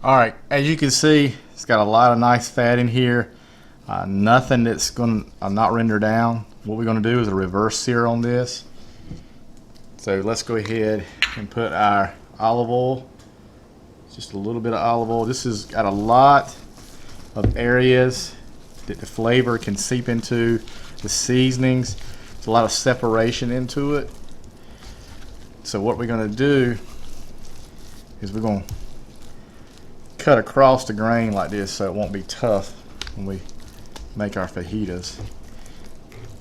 All right, as you can see, it's got a lot of nice fat in here. Nothing that's going to not render down. What we're going to do is a reverse sear on this. So let's go ahead and put our olive oil. Just a little bit of olive oil. This has got a lot of areas that the flavor can seep into, the seasonings. There's a lot of separation into it. So what we're going to do is we're going to cut across the grain like this so it won't be tough when we make our fajitas.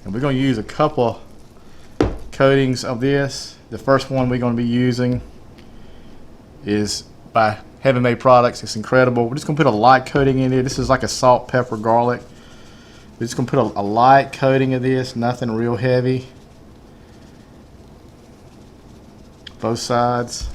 And we're going to use a couple coatings of this. The first one we're going to be using is by Heaven Made Products. It's incredible. We're just going to put a light coating in it. This is like a salt, pepper, garlic. We're just going to put a light coating of this, nothing real heavy. Both sides.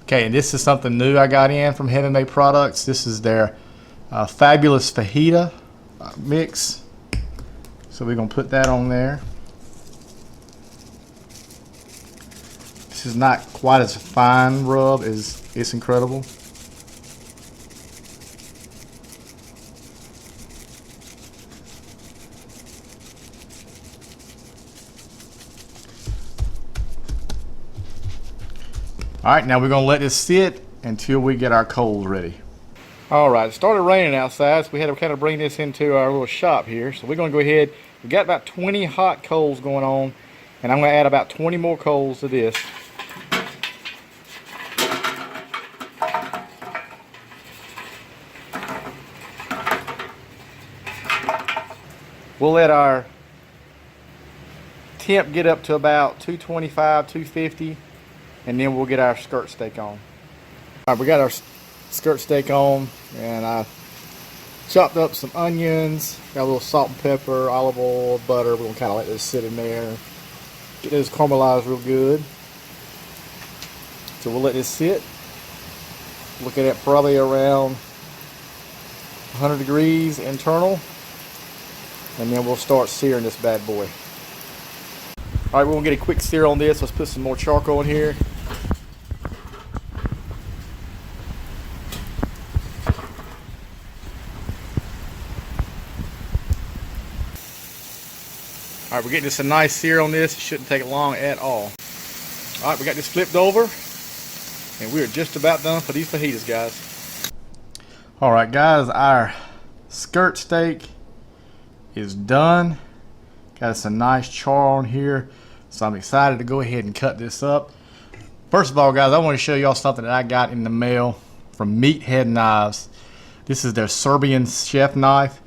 Okay, and this is something new I got in from Heaven Made Products. This is their fabulous fajita mix. So we're going to put that on there. This is not quite as fine rub as It's Incredible. Alright, now we're going to let this sit until we get our coals ready. Alright, it started raining outside, so we had to kind of bring this into our little shop here. So we're going to go ahead, we got about 20 hot coals going on, and I'm going to add about 20 more coals to this. We'll let our temp get up to about 225, 250. And then we'll get our skirt steak on. All right, we got our skirt steak on, and I chopped up some onions, got a little salt and pepper, olive oil, butter. We're gonna kind of let this sit in there, get this caramelized real good. So we'll let this sit. Looking at probably around 100 degrees internal, and then we'll start searing this bad boy. All right, we're gonna get a quick sear on this. Let's put some more charcoal in here. All right, we're getting this a nice sear on this. It shouldn't take long at all. All right, we got this flipped over, and we are just about done for these fajitas, guys. All right, guys, our skirt steak is done. Got us a nice char on here, so I'm excited to go ahead and cut this up. First of all, guys, I want to show y'all something that I got in the mail from Meathead Knives. This is their Serbian chef knife.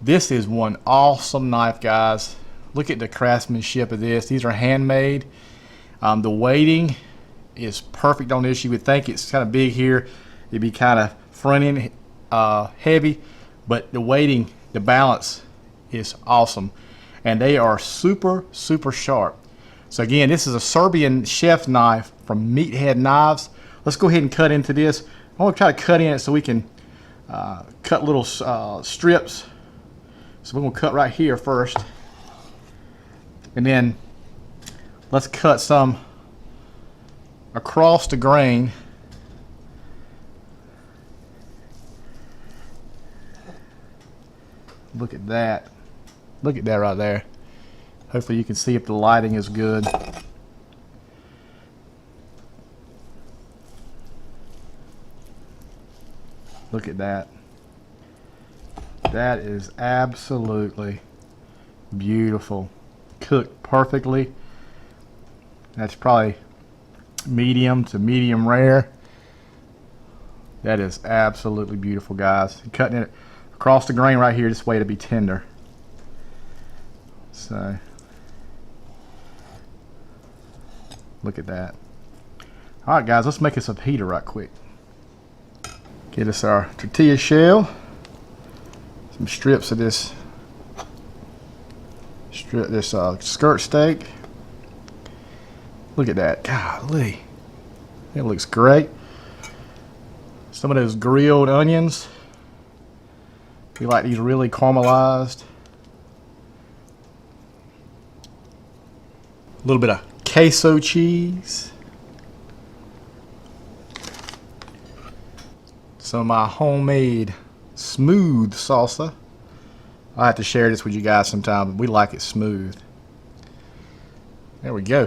This is one awesome knife, guys. Look at the craftsmanship of this. These are handmade. The weighting is perfect on this. You would think it's kind of big here. It'd be kind of front end heavy, but the weighting, the balance is awesome. And they are super, super sharp. So again, this is a Serbian chef knife from Meathead Knives. Let's go ahead and cut into this. I want to try to cut in it so we can cut little strips. So we're going to cut right here first. And then let's cut some across the grain. Look at that. Look at that right there. Hopefully you can see if the lighting is good. Look at that. That is absolutely beautiful. Cooked perfectly. That's probably medium to medium rare. That is absolutely beautiful, guys. Cutting it across the grain right here, this way to be tender. So look at that. All right, guys, let's make us a pita right quick. Get us our tortilla shell, some strips of this skirt steak. Look at that. Golly, that looks great. Some of those grilled onions. We like these really caramelized. A little bit of queso cheese. Some of my homemade smooth salsa. I'll have to share this with you guys sometime, but we like it smooth. There we go.